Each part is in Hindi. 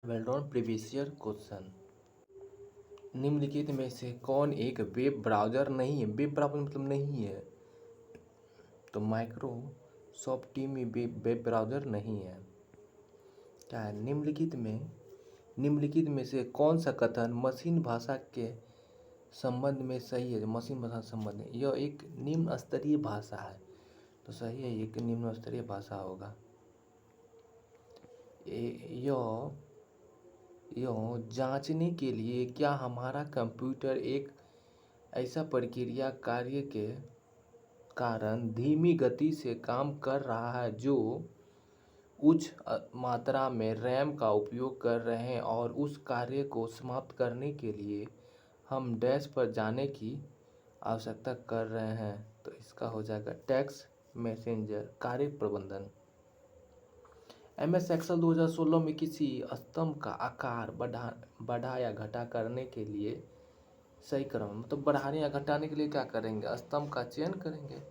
Well done previous year question. निम्नलिखित में से कौन एक वेब ब्राउज़र नहीं है? वेब ब्राउज़र मतलब नहीं है, तो माइक्रोसॉफ्ट टीम में वेब ब्राउज़र नहीं है। क्या है? निम्नलिखित में से कौन सा कथन मशीन भाषा के संबंध में सही है? मशीन भाषा संबंध है, यह एक निम्न स्तरीय भाषा है, तो सही है, एक निम्न स्तरीय भाषा होगा। यह जांचने के लिए क्या हमारा कंप्यूटर एक ऐसा प्रक्रिया कार्य के कारण धीमी गति से काम कर रहा है जो उच्च मात्रा में रैम का उपयोग कर रहे हैं, और उस कार्य को समाप्त करने के लिए हम डैश पर जाने की आवश्यकता कर रहे हैं, तो इसका हो जाएगा टेक्स्ट मैसेंजर कार्य प्रबंधन। MS एक्सेल 2016 में किसी स्तंभ का आकार बढ़ा या घटा करने के लिए सही क्रम, मतलब बढ़ाने या घटाने के लिए क्या करेंगे? स्तंभ का चयन करेंगे,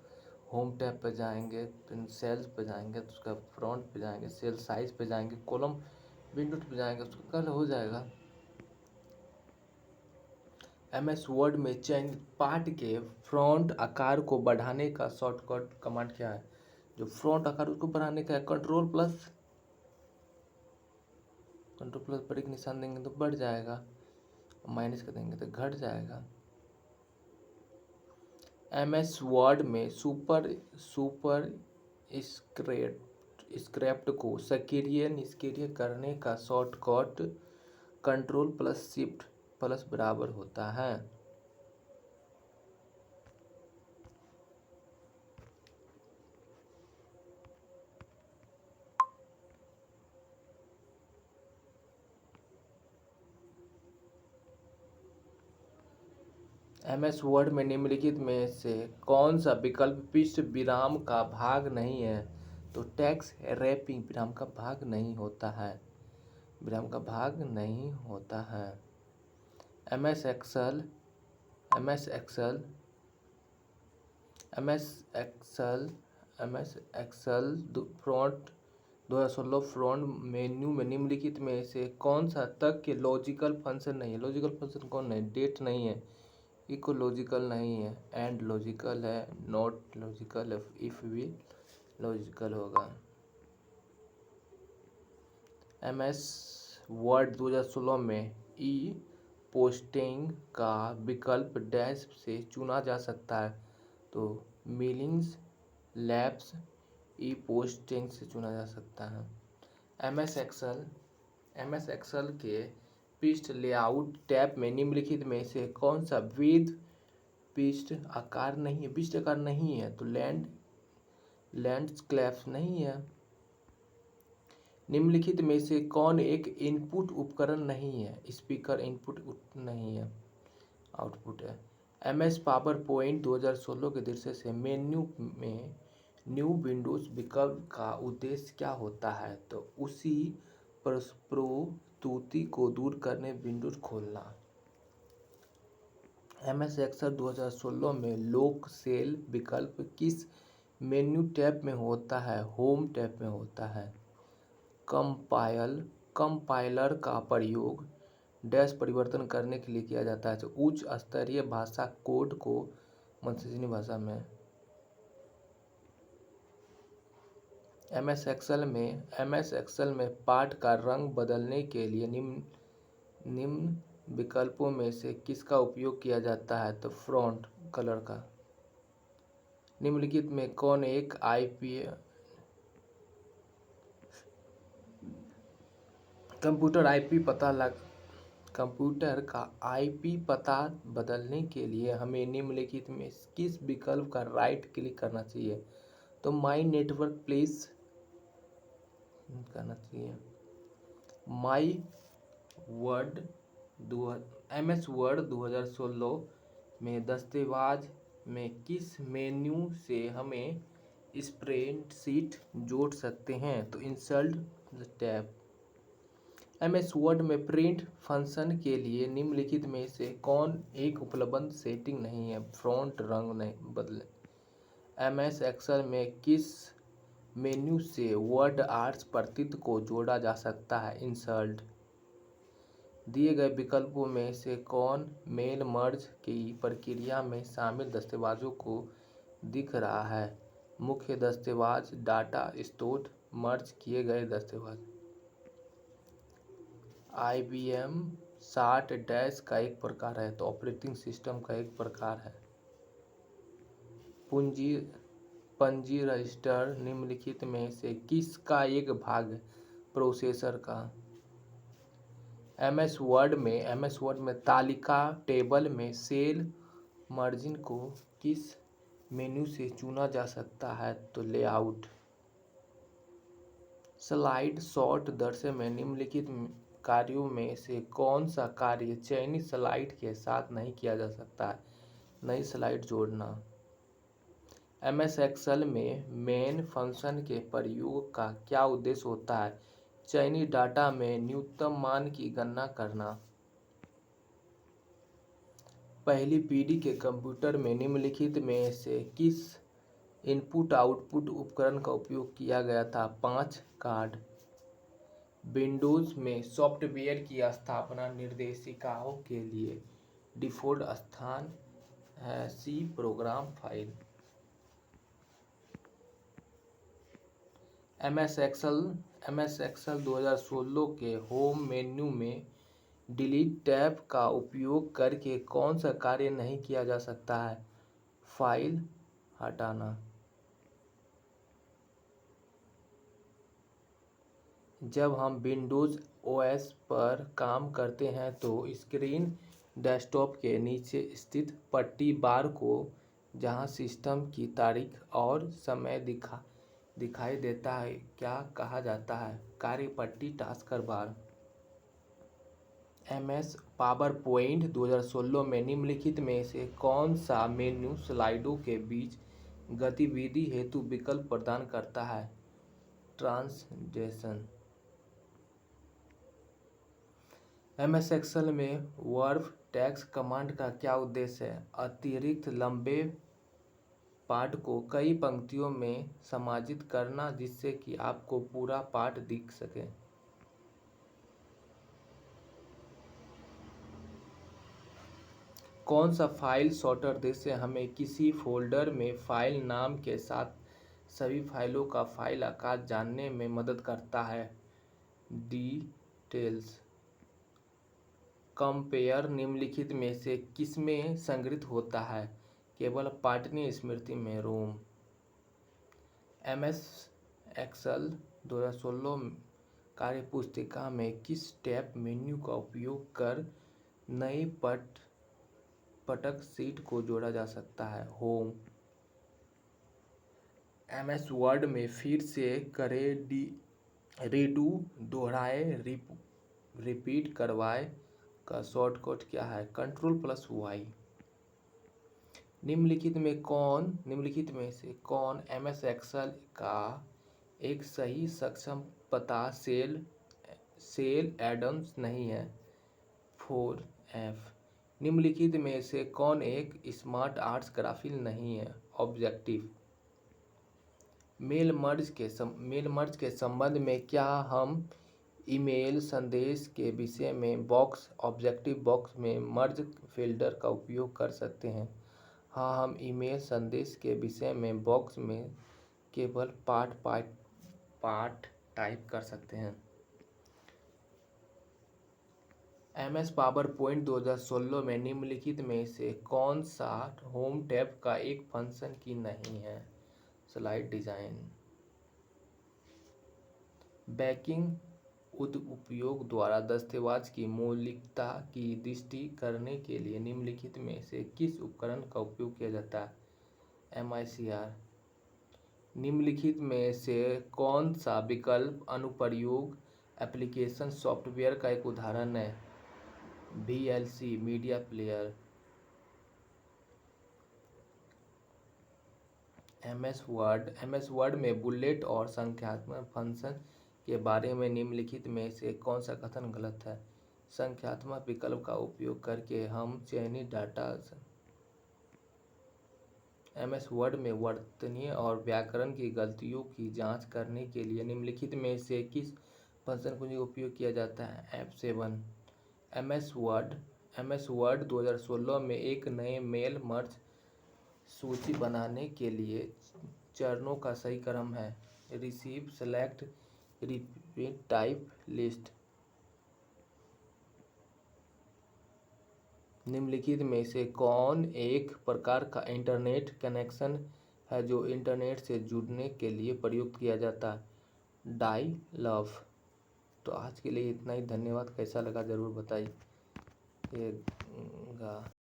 होम टैब पे जाएंगे, फिर सेल्स पे जाएंगे, तो उसका फ्रंट पे जाएंगे, सेल साइज पे जाएंगे, कॉलम विंडो पे जाएंगे, उसका कल हो जाएगा। MS वर्ड में चयनित पाठ के फ्रंट आकार को बढ़ाने का शॉर्टकट कमांड क्या है? जो फ्रंट आकार उसको बढ़ाने का है कंट्रोल प्लस पर एक निशान देंगे तो बढ़ जाएगा, माइनस कर देंगे तो घट जाएगा। MS वर्ड में सुपर स्क्रिप्ट को सक्रिय निष्क्रिय करने का shortcut control plus shift plus बराबर होता है। MS वर्ड में निम्नलिखित में से कौन सा विकल्प पृष्ठ विराम का भाग नहीं है? तो टैक्स रैपिंग विराम का भाग नहीं होता है, विराम का भाग नहीं होता है। MS Excel front 2016 front menu में निम्नलिखित में से कौन सा तक के लॉजिकल फंक्शन नहीं है? लॉजिकल फंक्शन कौन है? डेट नहीं है, इको लॉजिकल नहीं है, एंड लॉजिकल है, नॉट लॉजिकल है, इफ भी लॉजिकल होगा। MS वर्ड 2016 में ई पोस्टिंग का विकल्प डैश से चुना जा सकता है, तो मिलिंग्स लैब्स ई पोस्टिंग से चुना जा सकता है। MS एक्सेल के पृष्ठ लेआउट टैब में निम्नलिखित में से कौन सा वैध पृष्ठ आकार नहीं है? पृष्ठ आकार नहीं है, तो लैंडस्केप नहीं है। निम्नलिखित में से कौन एक इनपुट उपकरण नहीं है? स्पीकर इनपुट नहीं है, आउटपुट है। MS पावर पॉइंट 2016 के दृश्य से मेन्यू में न्यू विंडोज विकल्प का उद्देश्य क्या होता है? तो उसी प्रस्तुति को दूर करने विंडोज खोलना। MS एक्सेल 2016 में लॉक सेल विकल्प किस मेन्यू टैब में होता है? होम टैब में होता है। कंपाइलर का प्रयोग डैश परिवर्तन करने के लिए किया जाता है, तो उच्च स्तरीय भाषा कोड को मशीनी भाषा में। MS एक्सेल में पाठ का रंग बदलने के लिए निम्न विकल्पों में से किसका उपयोग किया जाता है? तो फ्रंट कलर का। निम्नलिखित में कौन एक कंप्यूटर का IP पता बदलने के लिए हमें निम्नलिखित में किस विकल्प का राइट क्लिक करना चाहिए? तो माई नेटवर्क प्लेस करना चाहिए। MS वर्ड 2016 में दस्तावेज में किस मेन्यू से हमें स्प्रेडशीट जोड़ सकते हैं? तो इंसर्ट टैब। MS वर्ड में प्रिंट फंक्शन के लिए निम्नलिखित में से कौन एक उपलब्ध सेटिंग नहीं है? फ्रंट रंग नहीं बदले। MS एक्सेल में किस मेन्यू से वर्ड आर्ट्स प्रतीक को जोड़ा जा सकता है? इंसर्ट। दिए गए विकल्पों में से कौन मेल मर्ज की प्रक्रिया में शामिल दस्तावेजों को दिख रहा है? मुख्य दस्तावेज, डाटा स्टोर, मर्ज किए गए दस्तावेज। IBM 60 डैश का एक प्रकार है, तो ऑपरेटिंग सिस्टम का एक प्रकार है। पूंजी पंजी रजिस्टर निम्नलिखित में से किसका एक भाग है? प्रोसेसर का। MS वर्ड में तालिका टेबल में सेल मार्जिन को किस मेन्यू से चुना जा सकता है? तो लेआउट। स्लाइड शॉट दृश्य में निम्नलिखित कार्यों में से कौन सा कार्य चयनित स्लाइड के साथ नहीं किया जा सकता है? नई स्लाइड जोड़ना। MS एक्सेल में मेन फंक्शन के प्रयोग का क्या उद्देश्य होता है? चयनित डाटा में न्यूनतम मान की गणना करना। पहली पीढ़ी के कंप्यूटर में निम्नलिखित में से किस इनपुट आउटपुट उपकरण का उपयोग किया गया था? 5 कार्ड। विंडोज में सॉफ्टवेयर की स्थापना निर्देशिकाओं के लिए डिफ़ॉल्ट स्थान है C program file. MS Excel 2016 के होम मेन्यू में डिलीट टैब का उपयोग करके कौन सा कार्य नहीं किया जा सकता है? फाइल हटाना। जब हम विंडोज़ OS पर काम करते हैं तो स्क्रीन डेस्कटॉप के नीचे स्थित पट्टी बार को, जहां सिस्टम की तारीख और समय दिखाई देता है, क्या कहा जाता है? कार्य पट्टी, टास्कर बार। MS पावर पॉइंट 2016 में निम्नलिखित में से कौन सा मेन्यू स्लाइडों के बीच गतिविधि हेतु विकल्प प्रदान करता है? ट्रांसलेशन। MS एक्सेल में वर्ब टेक्स्ट कमांड का क्या उद्देश्य है? अतिरिक्त लंबे पाठ को कई पंक्तियों में समाहित करना जिससे कि आपको पूरा पाठ दिख सके। कौन सा फाइल सॉर्टर जिससे हमें किसी फोल्डर में फाइल नाम के साथ सभी फाइलों का फाइल आकार जानने में मदद करता है? डिटेल्स। कंपेयर निम्नलिखित में से किसमें संग्रहित होता है? केवल पाटनी स्मृति में, रोम। MS एक्सेल 2016 कार्यपुस्तिका में किस टैब मेन्यू का उपयोग कर नई पटक शीट को जोड़ा जा सकता है? होम। MS वर्ड में फिर से करें, रीडू, दोहराए, रिपीट करवाए का शॉर्टकट क्या है? Ctrl+Y। निम्नलिखित में से कौन MS एक्सेल का एक सही सक्षम पता सेल एडम्स नहीं है? 4F। निम्नलिखित में से कौन एक स्मार्ट आर्ट्स ग्राफिक नहीं है? ऑब्जेक्टिव। मेल मर्ज के संबंध में क्या हम ईमेल संदेश के विषय में ऑब्जेक्टिव बॉक्स में मर्ज फिल्टर का उपयोग कर सकते हैं? हाँ, हम ईमेल संदेश के विषय में बॉक्स में केवल पाठ टाइप कर सकते हैं। MS पावर पॉइंट 2016 में निम्नलिखित में से कौन सा होम टैब का एक फंक्शन की नहीं है? Slide design. बैकिंग उपयोग द्वारा दस्तावेज की मौलिकता की दृष्टि करने के लिए निम्नलिखित में से किस उपकरण का उपयोग किया जाता है? MICR। निम्नलिखित में से कौन सा विकल्प अनुप्रयोग एप्लीकेशन सॉफ्टवेयर का एक उदाहरण है? VLC media player. MS word में बुलेट और संख्यात्मक फंक्शन के बारे में निम्नलिखित में से कौन सा कथन गलत है? संख्यात्मक विकल्प का उपयोग करके हम चयनित डाटा। MS वर्ड में वर्तनीय और व्याकरण की गलतियों की जांच करने के लिए निम्नलिखित में से किस फंक्शन का उपयोग किया जाता है? F7। MS वर्ड 2016 में एक नए मेल मर्ज सूची बनाने के लिए चरणों का सही क्रम है। Receive, select, repeat, type, list. निम्नलिखित में से कौन एक प्रकार का इंटरनेट कनेक्शन है जो इंटरनेट से जुड़ने के लिए प्रयुक्त किया जाता है? डायल-अप। तो आज के लिए इतना ही। धन्यवाद। कैसा लगा ज़रूर बताइएगा।